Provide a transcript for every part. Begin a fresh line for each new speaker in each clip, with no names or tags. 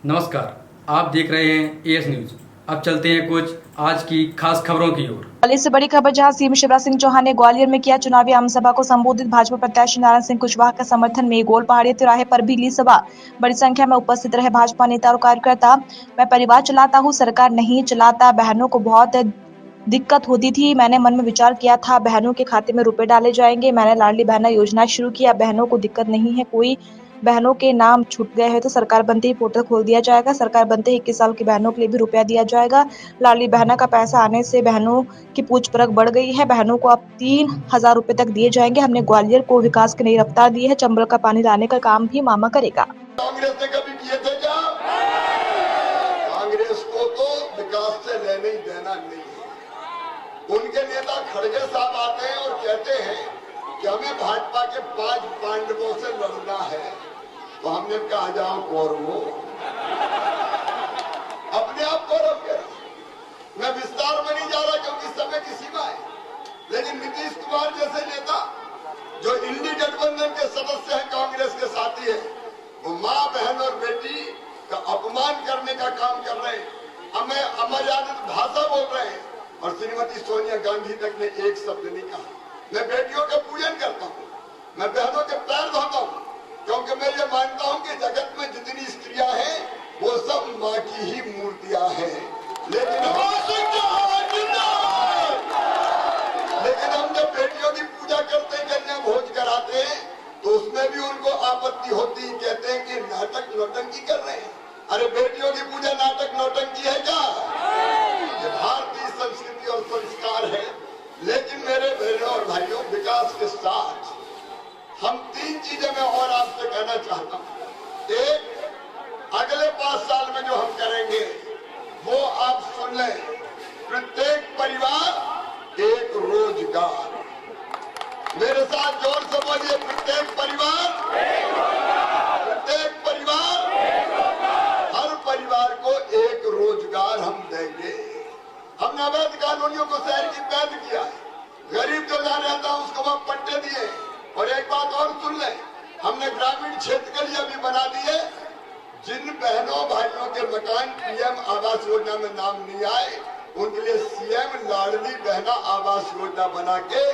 नमस्कार, आप देख रहे हैं एएस न्यूज। अब चलते हैं कुछ आज की खास खबरों की ओर।
ग्वालियर से बड़ी खबर, जहां सीएम शिवराज सिंह चौहान ने ग्वालियर में किया चुनावी आमसभा को संबोधित। भाजपा प्रत्याशी नारायण सिंह कुशवाहा के समर्थन में गोल पहाड़ी तिराहे पर भी ली सभा। बड़ी संख्या में उपस्थित रहे भाजपा नेता और कार्यकर्ता। मैं परिवार चलाता हूं, सरकार नहीं चलाता। बहनों को बहुत दिक्कत होती थी। मैंने मन में विचार किया था, बहनों के खाते में रुपए डाले जाएंगे। मैंने लाडली बहना योजना शुरू किया। बहनों को दिक्कत नहीं है, कोई बहनों के नाम छूट गए हैं तो सरकार बनते ही पोर्टल खोल दिया जाएगा। सरकार बनते ही 21 साल की बहनों के लिए भी रुपया दिया जाएगा। लाडली बहना का पैसा आने से बहनों की पूछ परख बढ़ गई है। बहनों को अब 3,000 रुपए तक दिए जाएंगे। हमने ग्वालियर को विकास की नई रफ्तार दी है। चंबल का पानी लाने का काम भी मामा करेगा।
कांग्रेस ने कभी किए थे क्या? कांग्रेस को तो विकास से लेने ही देना नहीं है। उनके नेता खड़गे साहब आते हैं और कहते हैं कि हमें भाजपा के 5 पांडवों से लड़ना है, तो हमने कहा जाओ कौरवों, अपने आप कौरव के। मैं विस्तार में नहीं जा रहा क्योंकि समय की सीमा है, लेकिन नीतीश कुमार जैसे नेता जो इंडी गठबंधन के सदस्य हैं, कांग्रेस के साथी हैं, वो माँ बहन और बेटी का अपमान करने का काम कर रहे हैं, हमें अमर्यादित भाषा बोल रहे हैं। और श्रीमती सोनिया गांधी तक ने एक शब्द नहीं कहा। मैं बेटियों का पूजन करता हूँ, मैं बहनों के पैर धोता हूँ, क्योंकि मैं ये मानता हूँ कि जगत में जितनी स्त्रियां हैं वो सब माँ की ही मूर्तियां हैं। लेकिन हम जब बेटियों की पूजा करते हैं, कन्या भोज कराते हैं, तो उसमें भी उनको आपत्ति होती है। कहते हैं कि नाटक नौटंकी कर रहे हैं। अरे बेटियों की पूजा नाटक नौटंकी है क्या? ये भारतीय संस्कृति और संस्कार है। लेकिन मेरे बहनों और भाइयों, विकास के साथ हम 3 चीजें मैं और आपसे कहना चाहता हूँ। एक, अगले 5 साल में जो हम करेंगे वो आप सुन लें। प्रत्येक परिवार एक रोजगार। मेरे साथ जोर से बोलिए, प्रत्येक परिवार, प्रत्येक परिवार, हर परिवार को एक रोजगार हम देंगे। हमने अवैध कानूनियों को शहर की कैद किया है। गरीब जो जहाँ रहता है उसको वहाँ पट्टे दिए। और एक बात और सुन लें, हमने ग्रामीण क्षेत्र के लिए भी बना दिए। जिन बहनों भाइयों के मकान पीएम आवास योजना में नाम नहीं आए, उनके लिए सीएम लाडली बहना आवास योजना बना के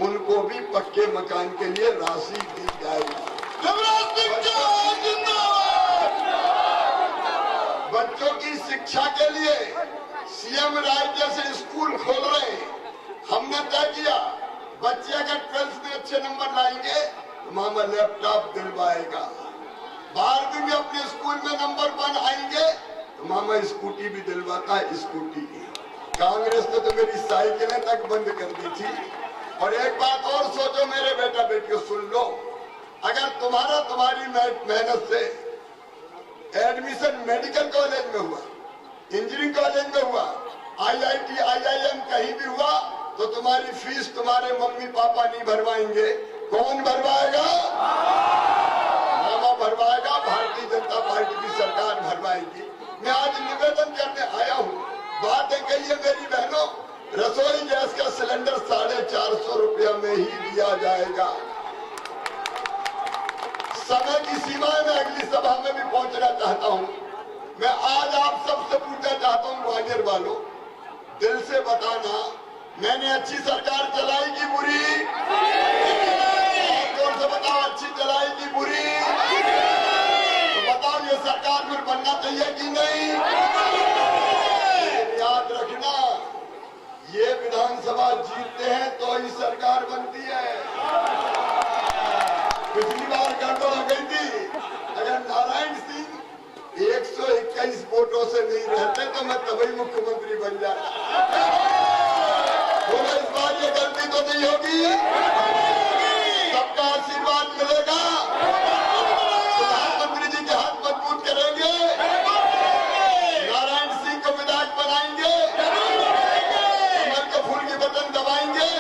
उनको भी पक्के मकान के लिए राशि दी जाएगी। बच्चों की शिक्षा के लिए सीएम राय जैसे स्कूल खोल रहे हैं। हमने तय किया, बच्चे अगर 12th में अच्छे नंबर लाएंगे तो मामा लैपटॉप दिलवाएगा। 12वीं में अपने स्कूल में नंबर 1 आएंगे तो मामा स्कूटी भी दिलवाता है। स्कूटी कांग्रेस ने तो मेरी साइकिलें तक बंद कर दी थी। और एक बात और सोचो मेरे बेटा बेटियों, सुन लो, अगर तुम्हारी मेहनत से एडमिशन मेडिकल कॉलेज में हुआ, इंजीनियरिंग कॉलेज में हुआ, IIT IIM कहीं भी हुआ, तो तुम्हारी फीस तुम्हारे मम्मी पापा नहीं भरवाएंगे। कौन भरवाएगा? मामा भरवाएगा। भारतीय जनता पार्टी की सरकार भरवाएगी। मैं आज निवेदन करने आया हूँ। बातें कही है मेरी बहनों, रसोई गैस का सिलेंडर 450 रुपया में ही दिया जाएगा। समय की सीमा में अगली सभा में भी पहुंचना चाहता हूं। मैं आज आप सबसे पूछना चाहता हूं, ग्वालियर वालों, दिल से बताना, मैंने अच्छी सरकार चलाई की बुरी? जोर से बताओ, अच्छी चलाई की बुरी? तो बताओ, ये सरकार फिर बनना चाहिए कि नहीं? याद रखना, ये विधानसभा जीतते हैं तो ही सरकार बनती है। पिछली बार गड़बड़ हो गई थी। अगर नारायण सिंह 121 वोटों से नहीं रहते तो मैं तभी मुख्यमंत्री बन जाता। बोलो, इस बार ये गलती तो नहीं होगी? सबका आशीर्वाद मिलेगा। प्रधानमंत्री जी के हाथ मजबूत करेंगे, नारायण सिंह को विधायक बनाएंगे, कमल के फूल की बटन दबाएंगे,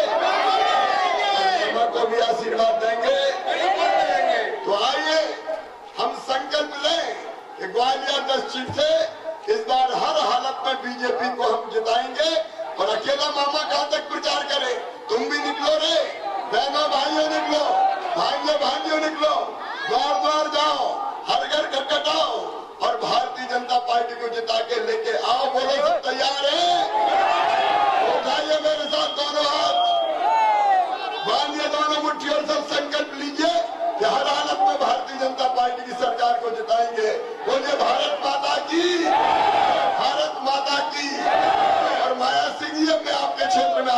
को भी आशीर्वाद देंगे। तो आइए हम संकल्प लें कि ग्वालियर 10 सीट से इस बार हर हालत में बीजेपी को हम जिताएंगे। और अकेला मामा कहां तक प्रचार करे? तुम भी निकलो रे, बहनों भाइयों निकलो, भाइयों निकलो, द्वार द्वार जाओ, हर घर खटखटाओ और भारतीय जनता क्षेत्र में